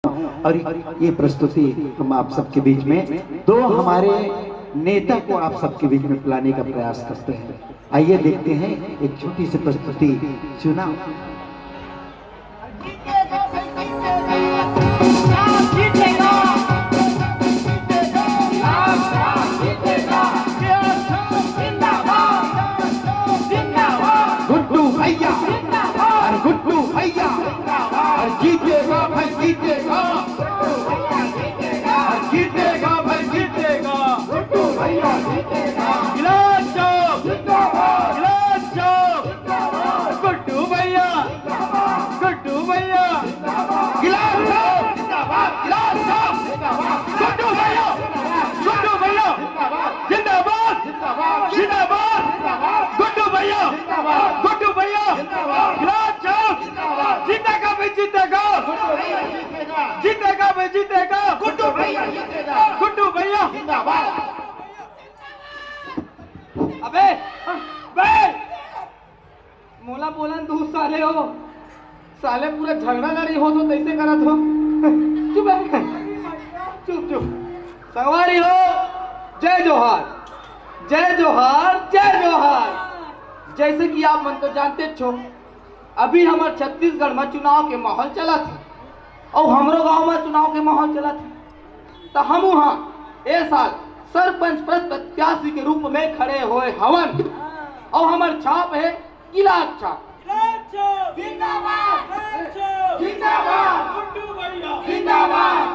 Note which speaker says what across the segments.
Speaker 1: हूँ और ये प्रस्तुति हम आप सबके बीच में दो हमारे नेता को आप सबके बीच में पिलाने का प्रयास करते हैं। आइए देखते हैं एक छोटी सी प्रस्तुति सुना। गुड्डू भैया जीतेगा भाई जीतेगा, जीतेगा भाई जीतेगा, गुड्डू भैया जीतेगा। गिलास चौक जिंदाबाद, गिलास चौक गुड्डू भैया, गुड्डू भैया गिलास चौक जिंदाबाद, गिलास चौक गुड्डू भैया, गुड्डू भैया जिंदाबाद, जिंदाबाद गुड्डू भैया, गुड्डू भैया गिलास चौक जीतेगा भाई जीतेगा, जीतेगा भाई जीतेगा, गुड्डू भैया जीतेगा, गुड्डू भैया जिंदाबाद।
Speaker 2: अबे बे मोला बोलन तू साले हो, साले पूरा झगड़ा लड़ी हो तो कैसे करत हो? चुप है, चुप चुप। सवारी हो, जय जोहार, जय जोहार, जय जोहार। जैसे कि आप मन तो जानते छो, अभी हमारे छत्तीसगढ़ में चुनाव के माहौल चला था और हमरो गांव में चुनाव के माहौल चला था। तो हम वहाँ ए साल सरपंच पद प्रत्याशी के रूप में खड़े हुए हवन और हमार छाप है गिलास छाप। जिंदाबाद, जिंदाबाद, गुड्डू भैया जिंदाबाद,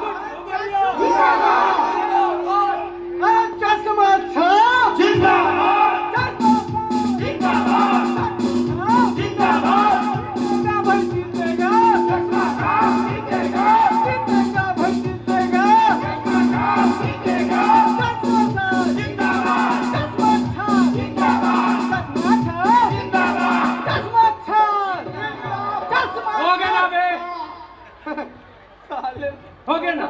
Speaker 2: चश्मा छाप जिंदाबाद, जिंदाबाद, जिंदाबाद
Speaker 3: हो गया ना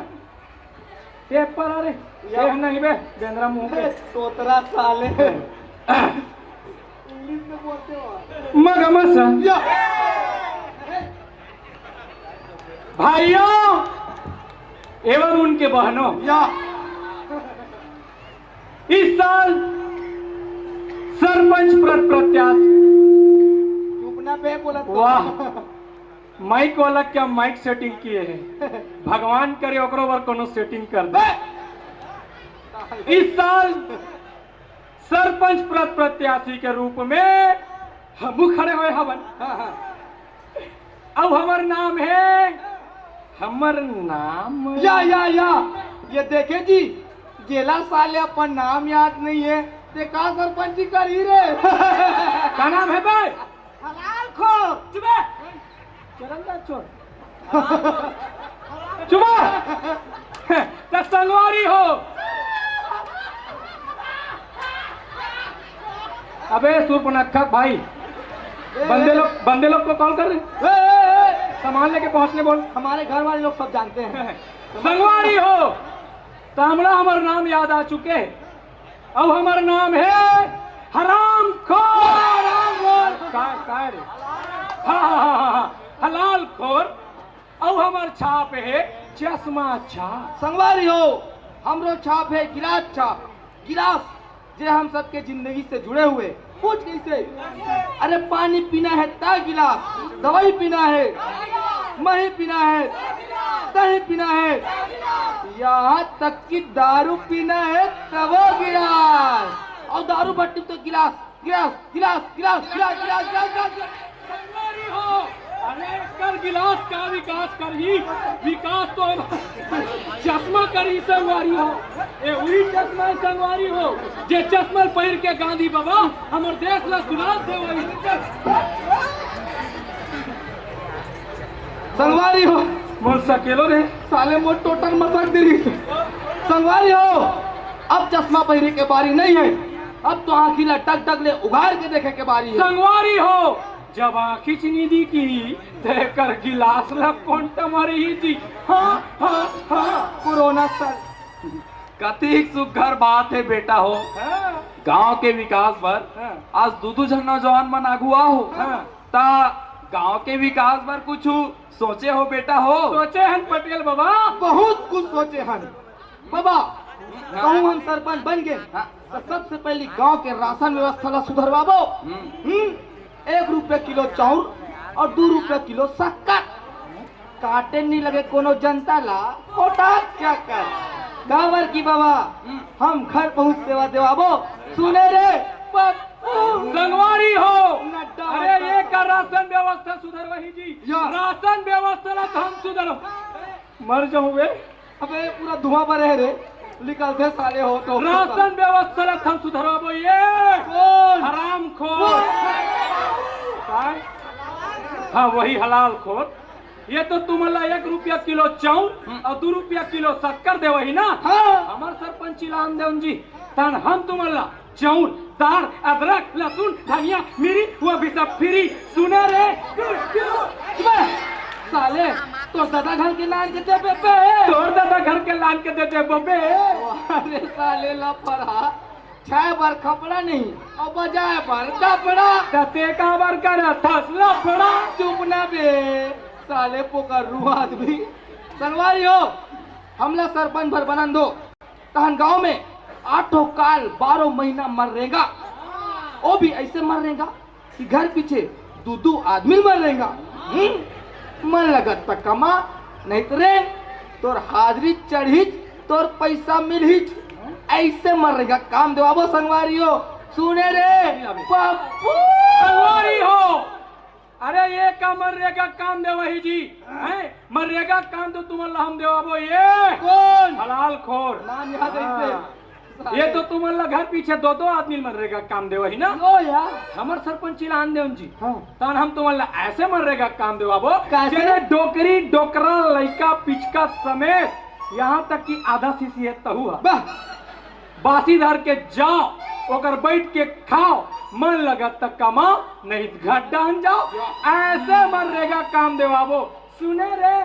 Speaker 3: पेपर? अरे ये नहीं बे बेंद्रा मुंह पे
Speaker 2: तोतरा साले इंग्लिश में बोलते हो
Speaker 3: मगमस भाइयों एवं उनके बहनों,
Speaker 2: या
Speaker 3: इस साल सरपंच पद प्रत्याशी।
Speaker 2: चुपना पे बोला तो।
Speaker 3: वाह, माइक वाला क्या माइक सेटिंग किए हैं, भगवान करे ओकरो वर कोनो सेटिंग कर दे। इस साल सरपंच पद प्रत्याशी के रूप में हम खड़े हुए हवन। अब हमार नाम है, हमर नाम
Speaker 2: या ये देखे जी, गेला साले अपन नाम याद नहीं है, देखा सरपंच जी कर ही रे।
Speaker 3: क्या नाम है भाई?
Speaker 2: हलाल खो चुपे
Speaker 3: चरंदा चोर चुपा तो संगवारी हो। अबे सूर्पनखा भाई, बंदे लोग को कॉल कर रहे, सामान लेके पहुंचने बोल।
Speaker 2: हमारे घर वाले लोग सब जानते हैं।
Speaker 3: संगवारी हो तो हमारा नाम याद आ चुके। अब हमारा नाम है हराम खोर। काय रे? हाँ, हलाल खोर। अब हमार छाप है चश्मा छाप।
Speaker 2: संगवारी हो, हमरो छाप है गिलास छाप। गिलास जे हम सबके जिंदगी से जुड़े हुए। पूछ कैसे? अरे पानी पीना है ता गिलास, दवाई पीना है, मही पीना है, दही पीना है, यहाँ तक कि दारू पीना है तबो गिलास। और दारू भट्टी तो गिलास गिलास गिलास गिलास गिलास गिलास गिलास गिलास।
Speaker 3: संगवारी हो, अरे कर गिलास का विकास करी, विकास तो चश्मा करी। संगवारी हो, ए वही चश्मा संगवारी हो जे चश्मा पहन के गांधी बाबा हमर देश ला सुनाल थे। वही
Speaker 2: संगवारी हो,
Speaker 3: बोल सकेलो रे
Speaker 2: साले मोर टोटल मसक दे। संगवारी हो, अब चश्मा पहने के बारी नहीं है, अब तो आँखी ला टक टक ले उगाड़ के देखे के बारी है।
Speaker 3: संगवारी हो, जब आँखी चीनी दी की देकर गिलास ला कौन तमारी ही थी। हाँ हाँ हाँ,
Speaker 2: कोरोना सर
Speaker 4: कतिक सुघर बात है बेटा हो। गांव के विकास पर आज दू जन नौजवान मन अगुआ हो ता गांव के विकास पर कुछ सोचे हो बेटा हो?
Speaker 3: सोचे हैं पटेल बाबा।
Speaker 2: बहुत कुछ सोचे हन बाबा। कहूँ हम सरपंच बन गए तो सबसे पहले गांव के राशन व्यवस्था ला सुधरवाबो। 1 रुपया किलो चाउर और 2 रुपया किलो शक्कर काटे नहीं लगे कोनो जनता ला कोटा क्या कर गावर की बाबा। हम घर पहुँच सेवा देवाबो। सुने रे
Speaker 3: संगवारी हो।
Speaker 2: नड्डा
Speaker 3: अरे ये का राशन व्यवस्था सुधर वही जी।
Speaker 2: या।
Speaker 3: राशन व्यवस्था ला तो हम सुधरो। मर जाऊं बे।
Speaker 2: अबे पूरा धुआं पर है रे निकलते साले हो तो।
Speaker 3: राशन व्यवस्था ला तो हम सुधरवाबो। ये
Speaker 2: कौन?
Speaker 3: हराम खोर। हाँ वही हलाल खोर। ये तो तुमला 1 रुपया किलो चाउर और 2 रुपया किलो शक्कर दे वही ना।
Speaker 2: हाँ।
Speaker 3: हमार सरपंच लाम देवन जी तन हम तुमला चाउर दाल अदरक लहसुन धनिया मिरी वो भी सब फ्री। सुने रे
Speaker 2: साले तो दादा घर के लान के दे पे
Speaker 3: तोर दादा घर के लान के देते बबे।
Speaker 2: अरे साले ला पड़ा 6 बार कपड़ा नहीं और बजाय पर कपड़ा
Speaker 3: तते का बार कर थसला पड़ा।
Speaker 2: चुप ना बे साले पोकर रू आदमी। सरवारी हो हमला सरपंच भर बनन दो तहन गांव में 8 काल 12 महीना मर रहेगा। वो भी ऐसे मर रहेगा कि घर पीछे 2 आदमी मर रहेगा। मन लगत तक कमा नहीं तो रे तोर हाजरी चढ़ी तोर पैसा मिली ऐसे मर रहेगा। काम देवाबो संगवारी हो। सुने रे पप्पू
Speaker 3: संगवारी हो। अरे ये का मनरेगा काम दे वही जी हैं। मनरेगा काम तो तुमला हम देवाबो। ये
Speaker 2: कौन
Speaker 3: हलाल खोर
Speaker 2: नाम याद है।
Speaker 3: ये तो तुमला घर पीछे 2 आदमी मनरेगा काम दे वही ना।
Speaker 2: ओ यार
Speaker 3: हमार सरपंच लान देवन जी
Speaker 2: हाँ।
Speaker 3: तन हम तुमला ऐसे मनरेगा काम देवाबो
Speaker 2: कैसे?
Speaker 3: जेने डोकरी डोकरा लइका पिचका समेत यहाँ तक कि आधा सीसी है तहुआ
Speaker 2: वाह
Speaker 3: बासी धर के जाओ ओकर बैठ के खाओ मन लगा तक कमाओ नहीं तो घर डान जाओ। ऐसे मनरेगा काम देवाबो। सुने रे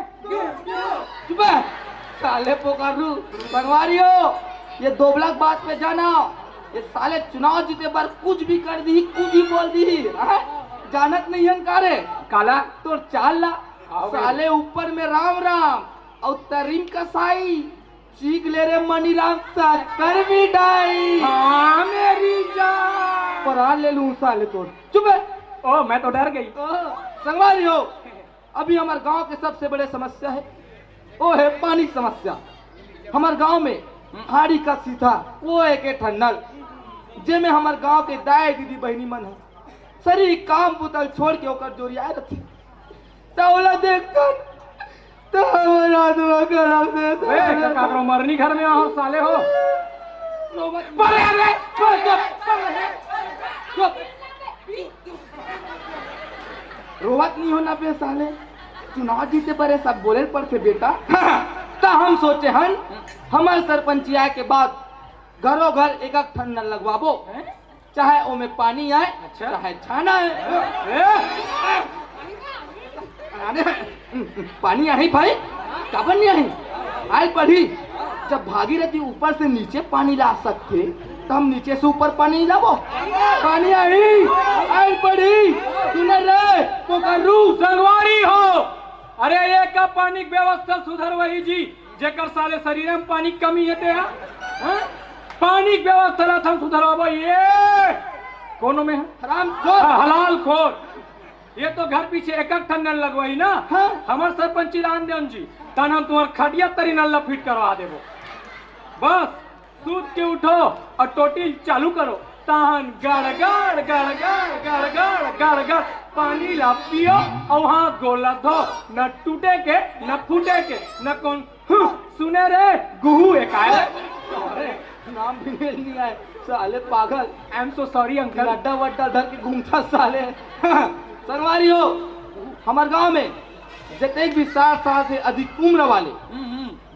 Speaker 2: चुप है साले पोकारू बनवारी हो। ये 2 लाख बात पे जाना ये साले चुनाव जीते पर कुछ भी कर दी कुछ भी बोल दी हाँ? जानत नहीं हंकारे
Speaker 3: काला
Speaker 2: तो चाल ला
Speaker 3: आओ बे।
Speaker 2: साले ऊपर में राम राम और तरीम कसाई चीख ले रे मनी राम कर मिठाई।
Speaker 3: हाँ मेरी जान।
Speaker 2: परान ले लूं साले तो चुप है।
Speaker 3: ओ मैं तो डर गई।
Speaker 2: संगवारी हो अभी हमारे गांव के सबसे बड़े समस्या है वो है पानी की समस्या। हमारे गांव में हाड़ी का सीधा वो एक ठंडल जे में हमारे गांव के दाई दीदी बहनी मन है सरी काम बुतल छोड़ के होकर जोरियाए रहती तौला देखकर तो हमारा दुआ करम से
Speaker 3: ए काकरो मरनी घर में आओ साले हो।
Speaker 2: परे रे चुप रोवत नहीं होना पे साले चुनाव जीते परे सब बोले पड़ते बेटा। तो हम सोचे हन हमारे सरपंच आए के बाद घरों घर एक ठंडा लगवाबो चाहे ओमे पानी आए
Speaker 3: अच्छा।
Speaker 2: चाहे छाना है। अरे पानी आई भाई कब नहीं आई आई पढ़ी जब भागीरथी ऊपर से नीचे पानी ला सकते तो हम नीचे से ऊपर पानी लाबो। पानी आई पढ़ी सुने रे पोकरू
Speaker 3: संगवारी हो। अरे ये का पानी की व्यवस्था सुधर वही जी जेकर साले शरीर में पानी की कमी है हाँ? पानी की व्यवस्था ला था सुधरवाबो। ये कोनो में है
Speaker 2: राम
Speaker 3: हलाल खोर। ये तो घर पीछे एक ठंडन लगवाई ना।
Speaker 2: हाँ।
Speaker 3: हमार सरपंच राम देवन जी तन हम तुम्हार खटिया तरी नल्ला फिट करवा देबो। बस सूत के उठो और टोटी चालू करो तहन गड़गड़ गड़गड़ गड़गड़ गड़गड़ पानी ला पियो और वहाँ गोला धो न टूटे के न फूटे के न कौन सुने रे गुहू एक आए।
Speaker 2: नाम भी नहीं आए साले पागल।
Speaker 3: I am so sorry uncle.
Speaker 2: अड्डा वड्डा धर के घूमता साले। सरवारी हो हमारे गांव में जितने भी 60 साल से अधिक उम्र वाले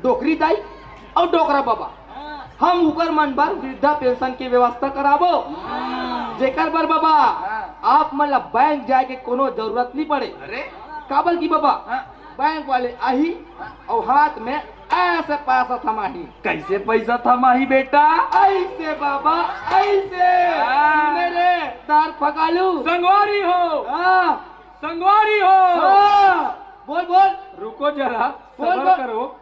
Speaker 2: डोकरी दाई और डोकरा बाबा हम उकर मन पर वृद्धा पेंशन की व्यवस्था कराबो जेकर बर बाबा आप मतलब बैंक जाए के कोनो जरूरत नहीं पड़े।
Speaker 4: अरे
Speaker 2: काबल की बाबा बैंक वाले आही और हाथ में ऐसे पैसा थमाही।
Speaker 4: कैसे पैसा थमाही बेटा?
Speaker 2: ऐसे बाबा ऐसे मेरे दार पकालू
Speaker 3: संगवारी हो। संगवारी हो।
Speaker 2: हाँ, बोल बोल।
Speaker 3: रुको जरा,
Speaker 2: बोल,
Speaker 3: सब्र
Speaker 2: बोल।
Speaker 3: करो।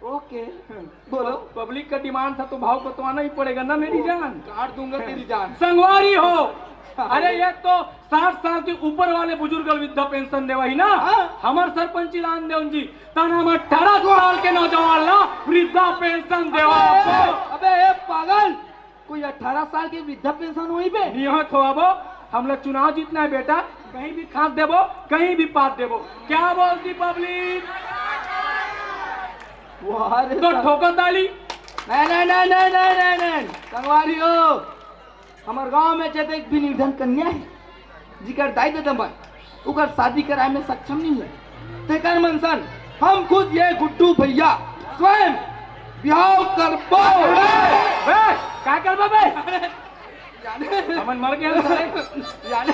Speaker 2: ओके बोलो।
Speaker 3: पब्लिक का डिमांड था तो भाव को तो आना ही पड़ेगा ना मेरी जान।
Speaker 2: काट दूंगा तेरी जान।
Speaker 3: संगवारी हो। अरे ये तो 60 साल के ऊपर वाले बुजुर्ग वृद्धा पेंशन देवा ही ना।
Speaker 2: हाँ।
Speaker 3: हमार सरपंच लान देव जी तना हम 18 साल के नौजवान ना वृद्धा पेंशन देवा आपको।
Speaker 2: अबे ए पागल, कोई 18 साल की वृद्धा पेंशन हुई बे?
Speaker 3: नियत हो अब हम लोग चुनाव जीतना है बेटा, कहीं भी खास देवो कहीं भी पात देवो। क्या बोलती पब्लिक?
Speaker 2: वाह रे
Speaker 3: तो ठोकर ताली।
Speaker 2: नहीं नहीं नहीं नहीं नहीं नहीं नहीं संगवारी हो। हमार गांव में जब एक भी निर्धन कन्या है जिकर दाई दे दमन उकर शादी कराए में सक्षम नहीं है। तेकर मनसन हम खुद ये गुड्डू भैया स्वयं ब्याह करबो।
Speaker 3: बे काय करबा बे?
Speaker 2: जाने
Speaker 3: हमन मर गए सारे।
Speaker 2: जाने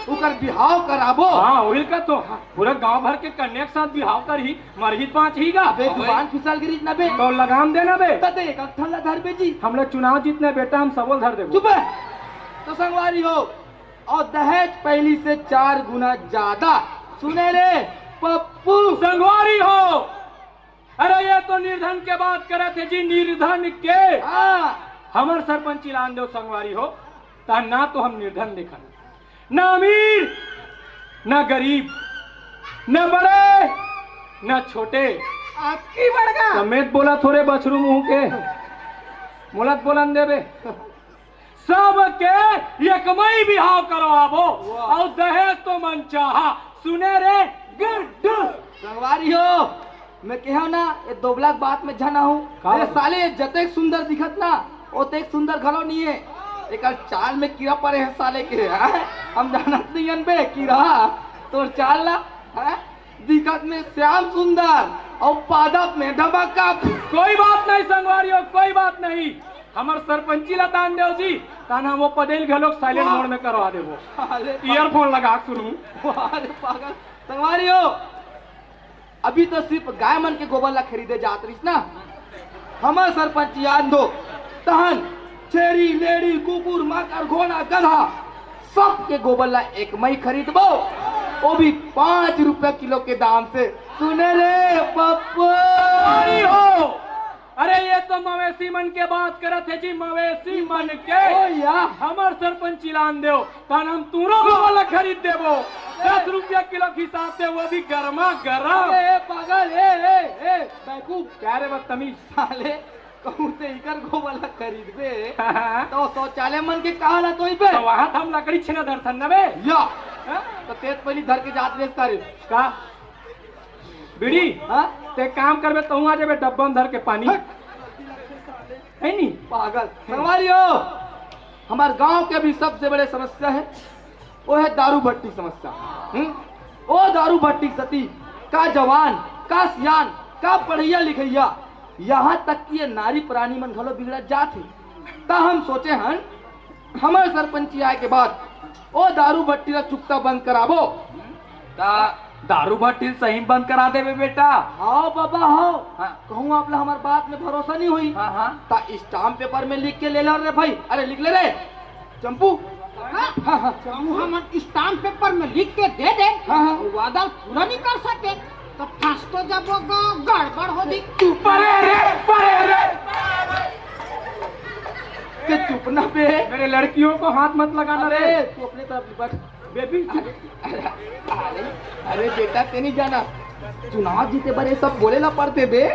Speaker 2: उकर ब्याह कराबो।
Speaker 3: हाँ वही का तो पूरा गांव भर के कन्या के साथ बिहाव कर ही मरही पांच ही गा।
Speaker 2: बे जुबान फिसल गिरी ना बे।
Speaker 3: तो लगाम देना बे।
Speaker 2: तते एक अठला धर बे जी।
Speaker 3: हम लोग चुनाव जीतने बेटा हम सबल धर देबो।
Speaker 2: चुप है। तो संगवारी हो और दहेज पहली से 4 गुना ज्यादा। सुने रे पप्पू।
Speaker 3: संगवारी हो। अरे ये तो निर्धन के बात करे थे जी, निर्धन के।
Speaker 2: हाँ
Speaker 3: हमार सरपंच लान दो संगवारी हो ता ना तो हम निर्धन देखा ना अमीर ना गरीब न बड़े न छोटे।
Speaker 2: आपकी बड़का
Speaker 3: समेत बोला थोड़े बछरू मुंह के मुलत बोलन देबे सब के एकमई बिहाव करो आबो और दहेज तो मन चाहा। सुने रे गुड्डू।
Speaker 2: संगवारी हो मैं कहो ना ये दोबलाक बात में जाना हूँ।
Speaker 3: का?
Speaker 2: अरे साले जते सुंदर दिखत ना ओते सुंदर घलो नहीं है। एक चाल में कीड़ा पड़े है साले के। हैं? हम जानत नहीं हन बे कीड़ा तो चाल ला हैं? दिखत में श्याम सुंदर और पादप में धमाका।
Speaker 3: कोई बात नहीं संगवारी हो, कोई बात नहीं। हमार सरपंची लतान देव जी ताना वो पदेल घलोक साइलेंट मोड में करवा देबो।
Speaker 2: साले
Speaker 3: ईयरफोन लगा सुनू।
Speaker 2: अरे पागल संगवारी हो अभी तो सिर्फ गाय मन के गोबर ला खरीदे जात रहीस ना। हमार सरपंच याद दो तहन छेरी लेडी कुकुर माकर घोड़ा गधा सब के गोबर ला एक मई खरीदबो वो भी 5 रुपए किलो के दाम से। सुने रे पप्पू।
Speaker 3: संगवारी हो। अरे ये तो मवेशी मन के बात करत है जी, मवेशी मन के।
Speaker 2: ओ या
Speaker 3: हमार सरपंच लान देव तान हम तूरो वाला खरीद देबो 10 रुपया किलो के हिसाब से, वो भी गर्मा गर्म।
Speaker 2: ए पागल ए बेवकूफ
Speaker 3: क्या रे बदतमीज।
Speaker 2: साले कहूँ से इकर गोबर ला खरीदबे तो शौचालय मन के कहा ला तो इबे
Speaker 3: तो वहां हम लकड़ी छीना धरथन न बे।
Speaker 2: या
Speaker 3: हाँ?
Speaker 2: तो तेज पहली धर के जात रेस तारे
Speaker 3: का बीड़ी
Speaker 2: हाँ
Speaker 3: ते काम करबे तो आ जाबे डब्बा में धर के पानी है नी।
Speaker 2: पागल संगवारी हो हमारे गांव के भी सबसे बड़े समस्या है वो है दारू भट्टी समस्या। ओ दारू भट्टी सती का जवान का सियान का पढ़िया लिखैया यहाँ तक कि ये नारी प्राणी मन घलो बिगड़ जात है। ता हम सोचे हन हमारे सरपंची आए के बाद ओ दारू भट्टी ला चुकता बंद कराबो।
Speaker 4: ता दारू भट्टी सही बंद करा देवे बेटा।
Speaker 2: हाँ बाबा हाँ
Speaker 4: हाँ।
Speaker 2: कहूँ आप ला हमार बात में भरोसा नहीं हुई।
Speaker 4: हाँ हाँ
Speaker 2: ता स्टाम्प पेपर में लिख के ले ला रे भाई। अरे लिख ले रे चंपू। हाँ हाँ
Speaker 5: हम स्टाम्प पेपर में लिख के दे दे।
Speaker 2: हाँ हाँ
Speaker 5: वादा पूरा नहीं कर सके तो फंस तो जब वो गड़बड़ हो दी।
Speaker 3: परे रे
Speaker 2: के चुप ना बे।
Speaker 3: मेरे लड़कियों को हाथ मत लगाना रे।
Speaker 2: अरे तू अपने तरफ बैठ
Speaker 3: बेबी
Speaker 2: अरे बेटा ते नहीं जाना चुनाव जीते बड़े सब बोले ला पड़ते बे।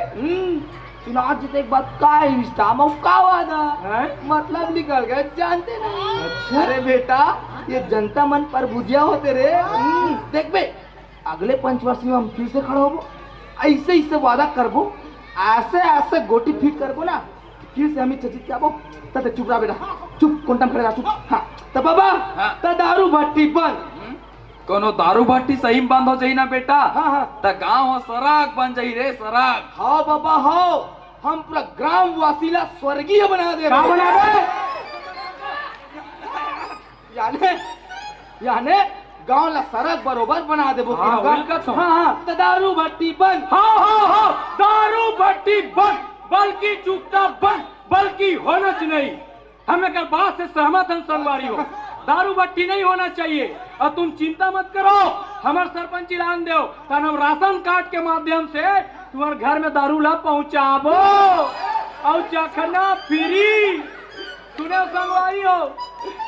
Speaker 2: चुनाव जीते एक बात का है स्टाम्प और का वादा
Speaker 3: हैं?
Speaker 2: मतलब निकल गए जानते नहीं। अरे बेटा ये जनता मन पर भुजिया होते रे। देख बे अगले 5 वर्ष में हम फिर से खड़ा होबो ऐसे ही से वादा करबो ऐसे ऐसे गोटी फीट करबो ना फिर से हम चचित के आबो। तते चुप रहा बेटा चुप कोंटम खड़े रहा चुप। हाँ तो बाबा
Speaker 4: हाँ।
Speaker 2: तो दारू भट्टी बंद।
Speaker 4: कोनो दारू भट्टी सही बंद हो जाई ना बेटा
Speaker 2: हाँ हाँ
Speaker 4: ता गांव हो सराग बन जाई रे सराग।
Speaker 2: हाँ बाबा हाँ हम पूरा ग्राम वासीला स्वर्गीय बना दे
Speaker 3: का बनाबे?
Speaker 2: यानी गांव ला सड़क बरोबर बना देबो।
Speaker 3: हाँ, उनका तो।
Speaker 2: हाँ हाँ तो दारू भट्टी बंद।
Speaker 3: हाँ दारू भट्टी बंद बल्कि चुकता बंद बल्कि होना नहीं। हम एक बात से सहमत हम संगवारी हो। दारू भट्टी नहीं होना चाहिए। और तुम चिंता मत करो, हमार सरपंच ऐलान दो तन हम राशन कार्ड के माध्यम से तुम्हारे घर में दारू ला पहुंचाबो और चखना फ्री। सुने संगवारी हो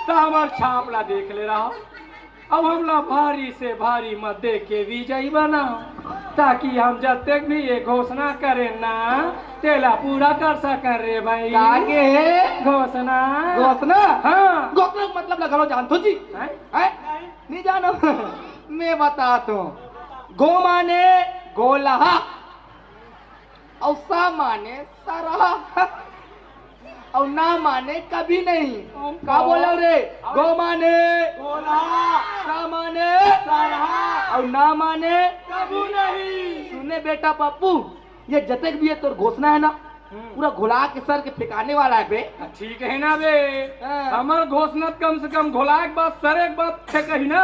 Speaker 3: तो हमार छाप ला देख ले रहा। अब हमला भारी से भारी मत दे के विजयी बनाओ, ताकि हम जब तक भी ये घोषणा करें ना तेला पूरा कर सकें रे भाई।
Speaker 2: आगे है
Speaker 3: घोषणा
Speaker 2: घोषणा।
Speaker 3: हाँ
Speaker 2: घोषणा का मतलब लगा लो, जानते हो जी?
Speaker 3: हैं?
Speaker 2: नहीं जानो? मैं बताता हूँ। गो माने गोलहा और सा माने सरहा और ना माने कभी नहीं। का बोलो रे? गो माने गोलहा, सा माने सरहा और ना माने कभी नहीं। सुने बेटा पप्पू, ये जतक भी है तो घोषणा है ना, पूरा घुला के सर के फेंकाने वाला है बे।
Speaker 3: ठीक है ना बे,
Speaker 2: हाँ।
Speaker 3: हमार घोषणा कम से कम घोला एक बात सर एक बात थे कही ना,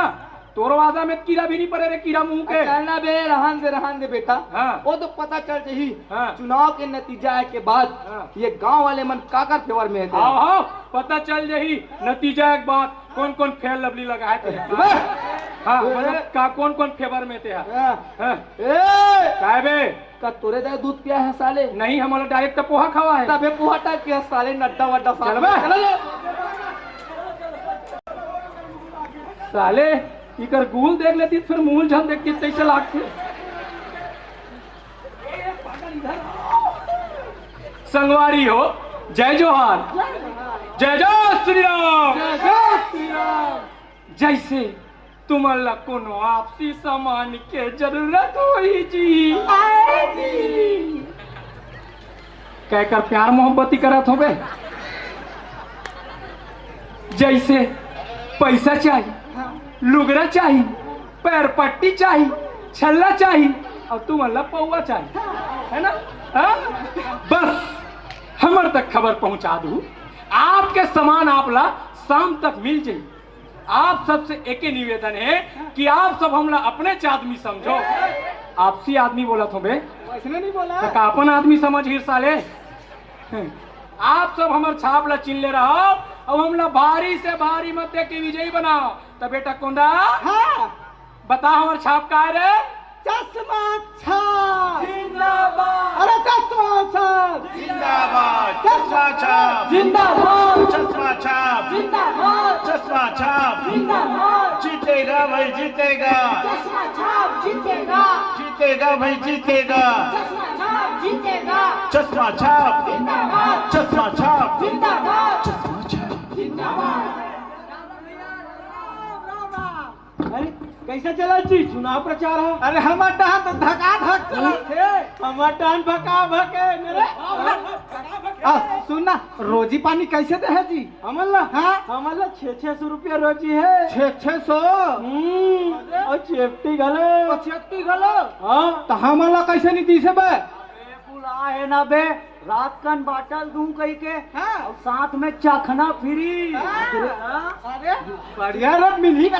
Speaker 3: तोर वादा में कीड़ा भी नहीं पड़े रे, कीड़ा मुंह के।
Speaker 2: चलना बे, रहन दे बेटा।
Speaker 3: हाँ।
Speaker 2: वो तो पता चल ही
Speaker 3: हाँ।
Speaker 2: चुनाव के नतीजा आए के बाद
Speaker 3: हाँ।
Speaker 2: ये गांव वाले मन काकर फेवर में है।
Speaker 3: आओ आओ पता चल जाही नतीजा एक बात, कौन कौन फेल लवली लगा है थे। हाँ मतलब का कौन कौन फेवर में थे। हाँ। काय बे
Speaker 2: का तोरे जाए दूध पिया है साले?
Speaker 3: नहीं, हमारा डायरेक्ट तो पोहा खावा है।
Speaker 2: तबे पोहा टाइप किया साले, नड्डा वड्डा
Speaker 3: चल बे। साले इकर गुल देख लेती फिर मूल झन देखती कैसे लागते। संगवारी हो, जय जोहार, जय जय श्री राम,
Speaker 2: जय जय श्री राम।
Speaker 3: जैसे तुम्हारा कोनो आपसी सामान के जरूरत होई जी कहकर प्यार मोहब्बती करत होबे। जैसे पैसा चाहिए, लुगड़ा चाहिए, पैर पट्टी चाहिए, छल्ला चाहिए और तुम्हारा पौवा चाहिए, है ना? हाँ? बस हमर तक खबर पहुंचा दूं, आपके सामान आपला शाम तक मिल जाए। आप सबसे एक ही निवेदन है कि आप सब हमला अपने च आदमी समझो। आपसी आदमी बोला तो बे,
Speaker 2: वैसने नहीं बोला।
Speaker 3: तो कापन आदमी समझ हिर साले। आप सब हमार छाप ला चिन ले रहो और हमला भारी से भारी मत दे के विजयी बनाओ। तो बेटा कोंदा
Speaker 2: हाँ।
Speaker 3: बता हमार छाप का है रे?
Speaker 2: चश्मा छाप
Speaker 3: जिंदाबाद।
Speaker 2: अरे चश्मा छाप
Speaker 6: जिंदाबाद। चश्मा छाप
Speaker 3: जिंदाबाद।
Speaker 6: चश्मा छाप
Speaker 3: जिंदाबाद।
Speaker 6: चश्मा छाप
Speaker 3: जिंदाबाद।
Speaker 6: जीतेगा भाई जीतेगा,
Speaker 5: चश्मा छाप जीतेगा,
Speaker 6: जीतेगा भाई जीतेगा।
Speaker 5: चश्मा छाप जीतेगा,
Speaker 6: चश्मा छाप
Speaker 5: जिंदाबाद,
Speaker 6: चश्मा छाप
Speaker 5: जिंदाबाद,
Speaker 6: चश्मा छाप।
Speaker 5: जिंदाबाद।
Speaker 2: अरे कैसा चला जी चुनाव प्रचार है? अरे हमार टहन तो धका धक चला थे, हमार टहन भका भके मेरे। सुनना, रोजी पानी कैसे दे है जी? हमला हाँ हमला 600 रुपया रोजी है। 600 और चेप्टी गलो हाँ तो हमला कैसे नहीं दी से बे?
Speaker 7: बुला है ना बे, रात कन बाटल दूं कही के
Speaker 2: हाँ।
Speaker 7: और साथ में चखना फ्री।
Speaker 2: अरे बढ़िया रब मिली का।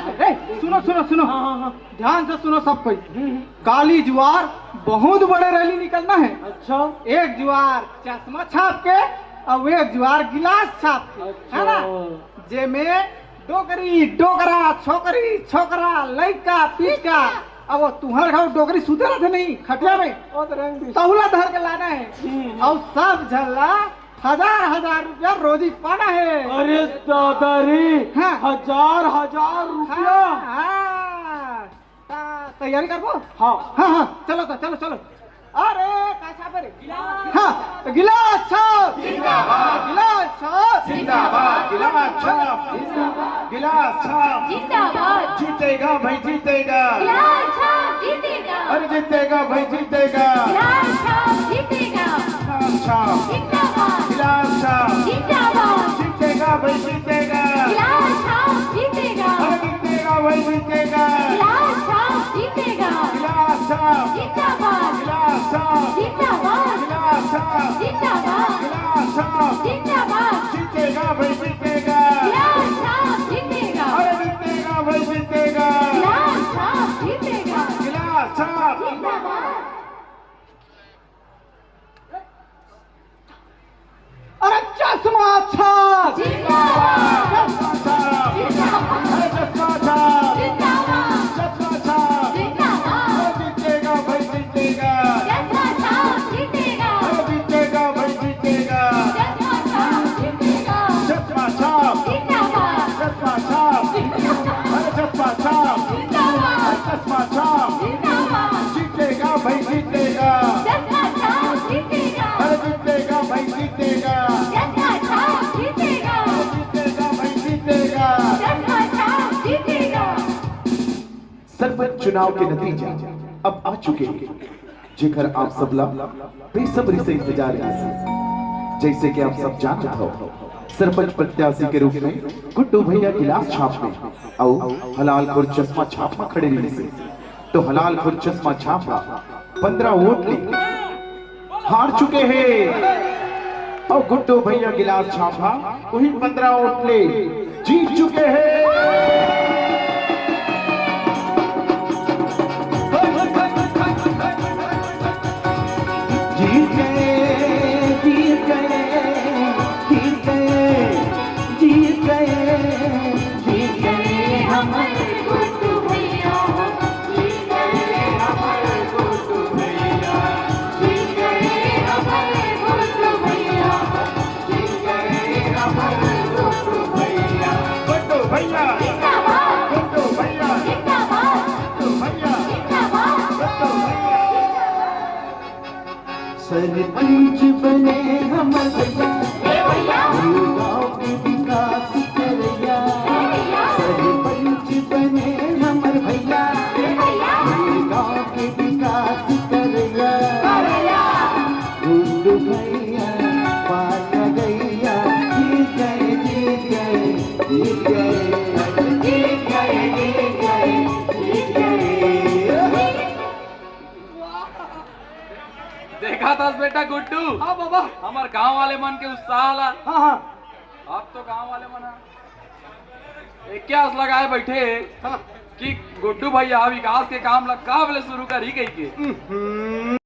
Speaker 2: सुनो सुनो सुनो, ध्यान से सुनो सब कोई। काली ज्वार बहुत बड़े रैली निकलना है।
Speaker 7: अच्छा
Speaker 2: एक ज्वार चश्मा छाप के और एक ज्वार गिलास छाप के, है ना? जे में डोकरी डोकरा छोकरी छोकरा लड़का पीका। अब वो तुम्हारे घर डोकरी सुते रहते नहीं खटिया में, तहुला धर के लाना है और सब झल्ला 1000 रुपया रोजी पाना है।
Speaker 7: अरे दादारी
Speaker 2: हाँ।
Speaker 7: 1000 रुपया।
Speaker 2: तैयारी कर वो। हाँ हाँ हाँ चलो तो चलो चलो। अरे कैसा बरे हाँ तो गिलास छाप
Speaker 6: जिंदाबाद।
Speaker 2: गिलास छाप
Speaker 6: जिंदाबाद। गिलास छाप गिलास छाप
Speaker 5: जिंदाबाद,
Speaker 6: जीतेगा भाई जीतेगा।
Speaker 5: गिलास छाप जीतेगा,
Speaker 6: अरे जीतेगा भाई जीतेगा।
Speaker 5: गिलास छाप जीतेगा,
Speaker 6: गिलास छाप
Speaker 5: जिंदाबाद,
Speaker 6: गिलास छाप
Speaker 5: जिंदाबाद,
Speaker 6: जीतेगा भाई जीतेगा।
Speaker 5: गिलास छाप जीतेगा,
Speaker 6: अरे जीतेगा भाई जीतेगा।
Speaker 5: गिलास छाप जीतेगा,
Speaker 6: गिलास छाप
Speaker 5: जिंदाबाद,
Speaker 6: गिलास छाप
Speaker 5: जिंदाबाद,
Speaker 6: गिलास छाप
Speaker 5: जिंदाबाद,
Speaker 6: गिलास छाप
Speaker 5: जिंदाबाद,
Speaker 6: जीतेगा भाई जीतेगा।
Speaker 5: गिलास छाप जीतेगा,
Speaker 6: अरे जीतेगा भाई जीतेगा।
Speaker 5: गिलास छाप जीतेगा,
Speaker 6: गिलास छाप
Speaker 5: जिंदाबाद।
Speaker 2: अरे चश्मा छाप
Speaker 5: जिंदाबाद,
Speaker 6: चश्मा छाप
Speaker 5: जिंदाबाद,
Speaker 8: सरपंच चुनाव के नतीजा अब आ चुके हैं, जेकर आप सब ला बेसब्री से इंतजार है। जैसे कि आप सब जानते हो, सरपंच प्रत्याशी के रूप में गुड्डू भैया गिलास छाप में और हलाल खुर चश्मा छाप में खड़े रहने से तो हलाल खुर चश्मा छाप 15 वोट ले हार चुके हैं और गुड्डू भैया गिलास छापा वही 15 वोट ले जीत चुके हैं।
Speaker 1: जीत गए जीत गए जीत गए जीत गए जीत गए हमारे
Speaker 5: गुड्डू भैया जीत गए हमारे गुड्डू भैया जीत गए हमारे गुड्डू भैया जीत गए हमारे गुड्डू भैया
Speaker 6: गुड्डू भैया
Speaker 5: जिंदाबाद
Speaker 6: गुड्डू भैया
Speaker 5: जिंदाबाद
Speaker 6: गुड्डू भैया
Speaker 5: जिंदाबाद
Speaker 6: गुड्डू भैया
Speaker 1: सरपंच बने हमर भैया
Speaker 5: भैया
Speaker 1: गाँव के विकास करैया सरपंच बने हमर भैया गाँव के विकास करैया गुड्डू भैया पार गैया जीत गए जीत गए जीत गए जीत गए जीत गए जीत गए।
Speaker 4: देखा था बेटा गुड्डू,
Speaker 2: हाँ बाबा।
Speaker 4: हमार गांव वाले मन के उत्साह ला।
Speaker 2: हाँ हाँ
Speaker 4: अब तो गांव वाले मना एक क्या लगाए बैठे
Speaker 2: हाँ।
Speaker 4: कि गुड्डू भैया विकास के काम ला काबले शुरू कर ही गई के।